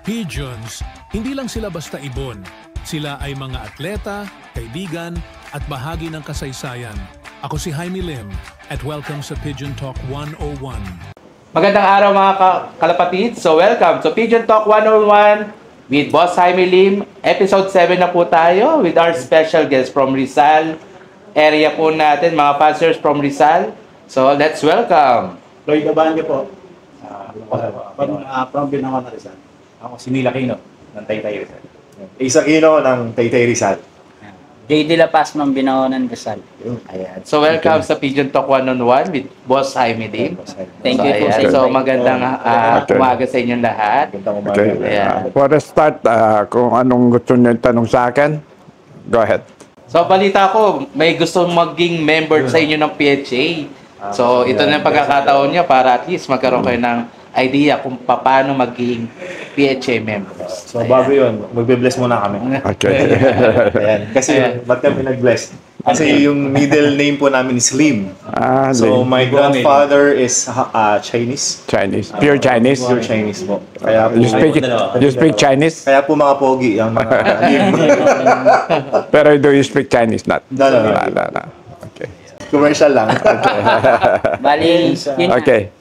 Pigeons, hindi lang sila basta ibon. Sila ay mga atleta, kaibigan, at bahagi ng kasaysayan. Ako si Jaime Lim at welcome sa Pigeon Talk 101. Magandang araw mga kalapatid. So welcome to Pigeon Talk 101 with Boss Jaime Lim. Episode 7 na po tayo with our special guest from Rizal. Area po natin, mga passers from Rizal. So let's welcome. Lloyd Abanya po. From Binawan na Rizal. Ako si Mila Aquino ng Taytay Rizal. Isa Aquino ng Taytay Rizal. Jay De La Paz ng Binawanan Rizal. Ayan. So welcome sa Pigeon Talk 101 with Boss Jaime Lim. Thank you po sa So invite. magandang umaga sa inyong lahat. Okay. For a start, kung anong gusto niyo tanong sa akin, go ahead. So balita ko, may gusto maging member sa inyo ng PHA. So ito na yung pagkakataon niya para at least magkaroon kayo ng idea kung paano maging PHA members. So bago yun, magbe-bless muna kami. Okay. Ayan. Kasi ba't kami nag-bless? Kasi yung middle name po namin is Lim. So my grandfather is Chinese. Chinese. Pure Chinese. Pure Chinese po. Kaya po, You speak Chinese? kaya po mga pogi ang mga Lim. Pero do you speak Chinese not? No. No. Okay. Commercial lang. Bali, yun Okay.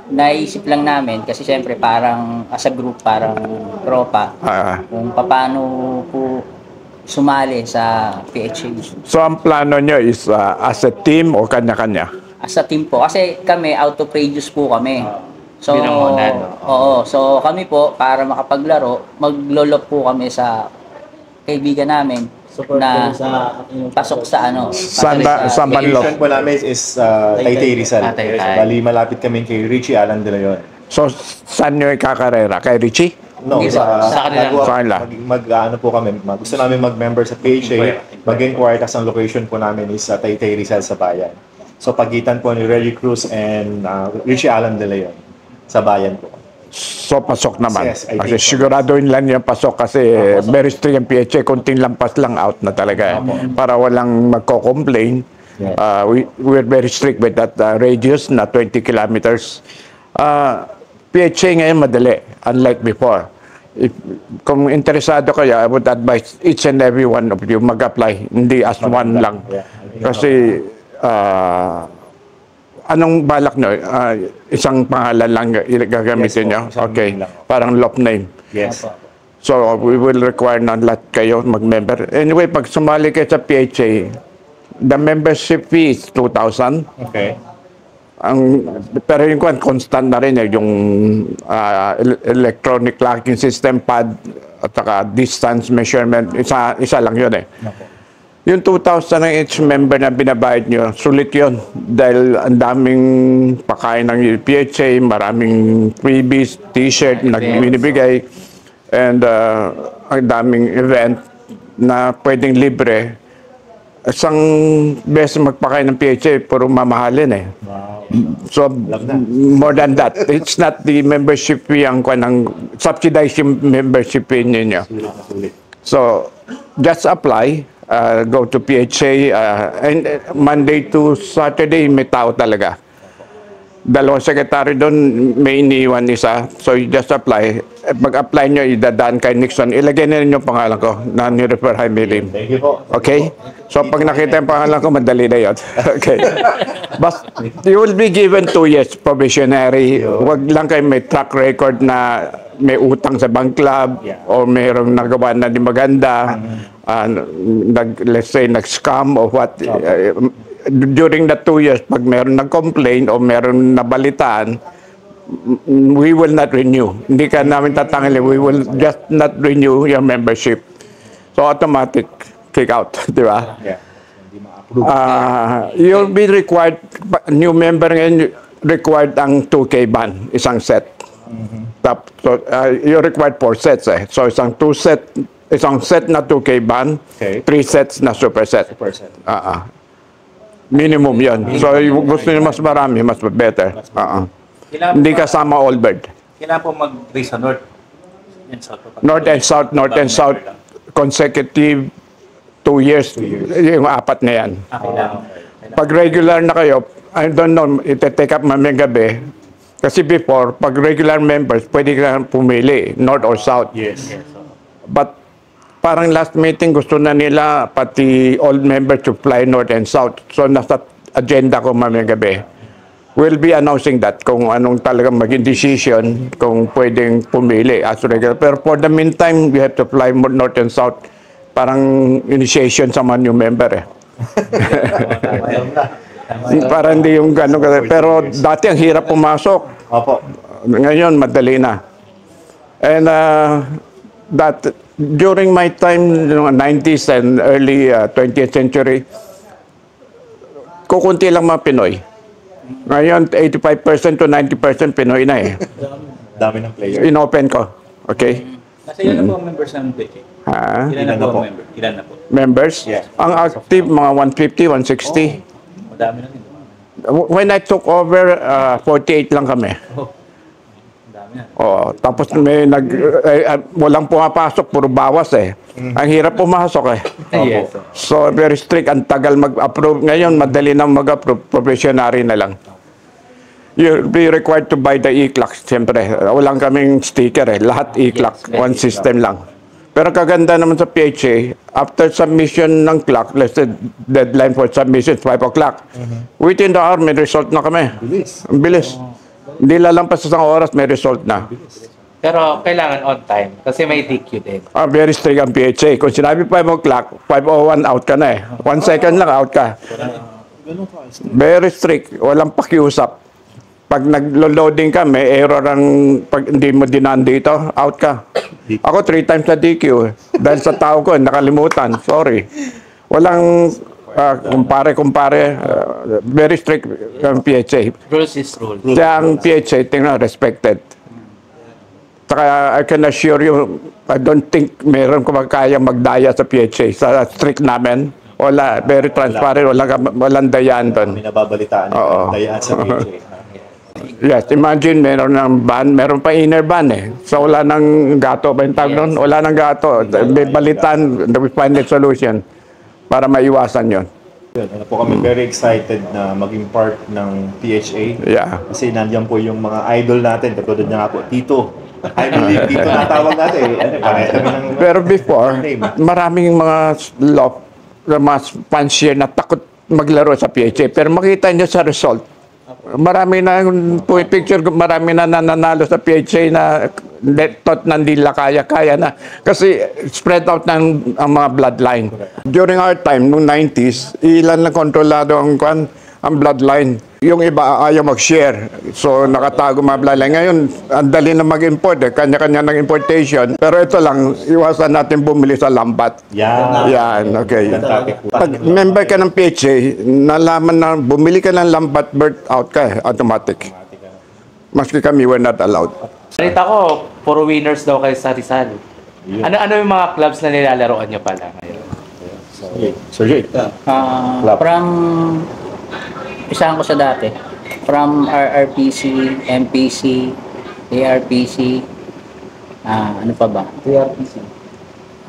naisip lang namin kasi siyempre parang as a group, parang tropa, kung paano po sumali sa PHA. So ang plano nyo is as a team o kanya-kanya? As a team po, kasi kami auto-produce po kami. So, Binawanan. oo, so kami po para makapaglaro, maglolok po kami sa kaibigan namin na pasok sa Saan Location banlok? po namin is Taytay Rizal. Taytay. Bali malapit kami kay Richie Alan De Leon. So saan nyo ikakarera? Kay Richie? No, Hindi sa kanila. Sa kanila. Ano po kami, gusto namin mag-member sa PHA, mag-inquire, tas ang location po namin is sa Taytay Rizal sa bayan. So pagitan po ni Reggie Cruz and Richie Alan De Leon sa bayan po. So pasok naman. Yes, I Kasi think so. siguraduhin lang yung pasok kasi very strict yung PHA, kunting lampas lang out na talaga. Para walang magko-complain. We're very strict with that radius na 20 kilometers. PHA ngayon madali, unlike before. Kung interesado kayo, I would advise each and every one of you mag-apply, hindi as one lang. Kasi anong balak nyo? Isang pangalan lang gagamitin nyo? Okay. Parang loft name. Yes. So, we will require na lahat kayo mag-member. Anyway, pag sumali kayo sa PHA, the membership fee is 2,000. Okay. Pero yung constant na rin, yung electronic locking system pad at saka distance measurement, isa lang yun eh. Yung 2,000 ng each member na binabayad nyo, sulit yun. Dahil ang daming pakain ng PHA, maraming freebies, t-shirt na binibigay, and ang daming event na pwedeng libre. Isang beses magpakain ng PHA, puro mamahalin eh. So, more than that. It's not the membership fee ang subsidized yung membership fee ninyo. So, just apply. Go to PHA and Monday to Saturday may tao talaga. Dalawang sekretary doon, may iniwan isa. So you just apply. Pag-apply nyo, idadaan kay Nixon. Ilagay na rin yung pangalan ko na ni-refer Jaime Lim. Thank you po. Okay? So pag nakita yung pangalan ko, madali na yun. Okay. But you will be given 2 years probationary. Huwag lang kayo may track record na may utang sa bank club o mayroong nagawa na di maganda. Let's say nag-scam or what. During the 2 years, pag meron nag-complain o meron nabalitaan, we will not renew. Hindi ka namin tatanggalin. We will just not renew your membership. So automatic kick out, di ba? You'll be required, new member ngayon, required ang 2K ban, isang set. So, you're required 4 sets eh. So isang set na 2K ban, 3 sets na super set. Minimum yon. So gusto niyo mas marami, mas better. Hindi kasama all bird. Kailangan po mag-race sa north and south. North and south, consecutive 2 years. Yung 4 na yan. Pag regular na kayo, I don't know, ite-take up maming gabi, Kasi before, pag regular members, pwede ka pumili, North or South. Yes. But parang last meeting, gusto na nila pati old members to fly North and South. So nasa agenda ko mamayang gabi. We'll be announcing that kung anong talagang maging decision kung pwedeng pumili as regular. Pero for the meantime, we have to fly North and South. Parang initiation sa mga new member eh. Para hindi yung gano'n. Pero dati ang hirap pumasok. Opo. Ngayon, madali na. And that during my time, 90s and early 20th century, kukunti lang mga Pinoy. Ngayon, 85% to 90% Pinoy na eh. Dami ng player. Inopen ko. Okay? Nasa ilan na po ang members ng PJ? Ha? Ilan na po ang member? Ilan na po? Members? Yeah. Ang active, mga 150, 160. Madami na rin. When I took over, 48 lang kami. Madami na. Oo, tapos may walang pumapasok, puro bawas eh. Ang hirap pumasok eh. Yes. So very strict, ang tagal mag-approve. Ngayon, madali na mag-approve, professionary na lang. You'll be required to buy the e-clock, siyempre. Walang kaming sticker eh, lahat e-clock, one system lang. Pero kaganda naman sa PHA, after submission ng clock, let's say deadline for submission 5 o'clock, within the hour may result na kami. Bilis. Ang bilis. Hindi lalampas sa isang oras, may result na. Pero kailangan on time kasi may DQ din. Very strict ang PHA. Kung sinabi 5 o'clock, 5:01 out ka na eh. 1 second lang out ka. Very strict. Walang pakiusap. Pag nag-loading ka, may error ang pag hindi mo dinaan dito, out ka. Ako 3 times na DQ eh. Dahil sa tao ko, nakalimutan. Sorry. Walang kumpare-kumpare. Very strict ang PHA. Rules is rules. Kaya ang PHA, tingnan, respected. Saka I can assure you, I don't think meron kaya magdaya sa PHA. Sa strict namin, wala. Very transparent, walang dayaan doon. May nababalitaan Oo. yung dayaan sa PJ. Yes, imagine meron ng ban, meron pa inner ban eh. So wala nang gato ba yung tawag doon? Wala nang gato. May balitan, we find a solution para maiwasan yon. Ano po kami very excited na maging part ng PHA. Yeah. Kasi nandiyan po yung mga idol natin. Katulad niya nga po, Tito. I believe Tito natawag natin. Parehas kami ng Pero before, name. maraming mga mga fans here na takot maglaro sa PHA. Pero makita nyo sa result, marami na picture, marami na nananalo sa PHA na thought na hindi kaya na. Kasi spread out ng ang mga bloodline. During our time, noong 90s, ilan lang kontrolado ang bloodline. Yung iba ayaw mag-share. So, nakatago mga bloodline. Ngayon, ang dali na mag-import. Kanya-kanya ng importation. Pero ito lang, iwasan natin bumili sa lambat. Yan, okay. Pag member ka ng PHA, nalaman na bumili ka ng lambat, birth out ka, automatic. Maski kami, we're not allowed. Salita ko, puro winners daw kayo sa Rizal. Ano yung mga clubs na nilalaroan nyo pala ngayon? Sir Jay. From, isahan ko sa dati, from RRPC, MPC, ARPC, ano pa ba? ARPC.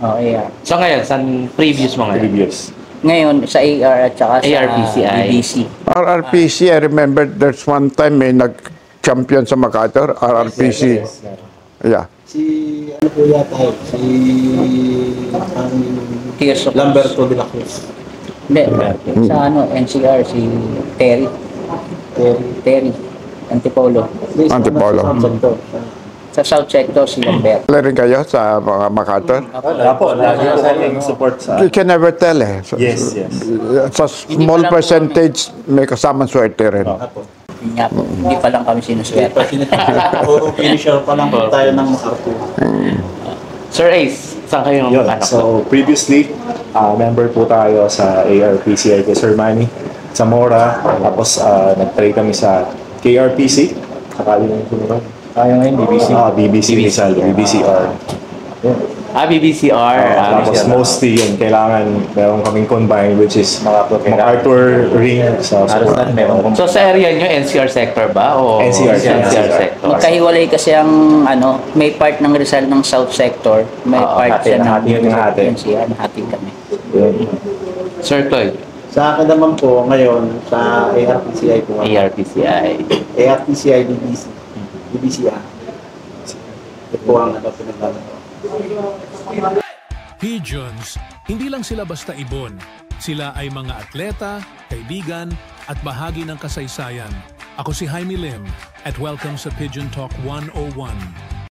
Oh, AR. So ngayon, saan previous mo ngayon? Previous. Ngayon, sa AR at saka sa ARPCI. BBC. RRPC, I remember there's one time may nag-champion sa MacArthur, RRPC. Yeah. Si ano po yata yun? Si Tears of Lamberto de la Cruz. Hindi, sa NCR, si Terry. Terry. Antipolo. Antipolo. Sa South Sector, si Lambert. Wala rin kayo sa mga MacArthur? Wala po. Lagi po kaming support sa... You can never tell eh. So, Yes. sa small percentage, may kasamang swerte rin. Yun nga po, hindi pa lang kami sinuswerte. Puro finisher pa lang po tayo ng MacArthur. Sir Ace, saan kayo Yun. So, previously, member po tayo sa ARPCI kay Sir Manny Zamora. Tapos, nag-try kami sa KRPC. Saka yung sumunod. Ayaw ngayon, BBC. BBC Rizal, BBCR. BBCR. Tapos, mostly yun, kailangan meron kaming combined, which is MacArthur Ring sa So sa area nyo, NCR sector ba? O NCR sector? Magkahiwalay kasi ang may part ng Rizal ng South Sector, may part siya ng NCR, nahati kami. Sir Cloyd, Sa akin naman po, ngayon, sa ARPCI po. ARPCI. ARPCI BBC. DBCA. Ito po ang pinaglalaro. Pigeons, hindi lang sila basta ibon. Sila ay mga atleta, kaibigan, at bahagi ng kasaysayan. Ako si Jaime Lim at welcome sa Pigeon Talk 101.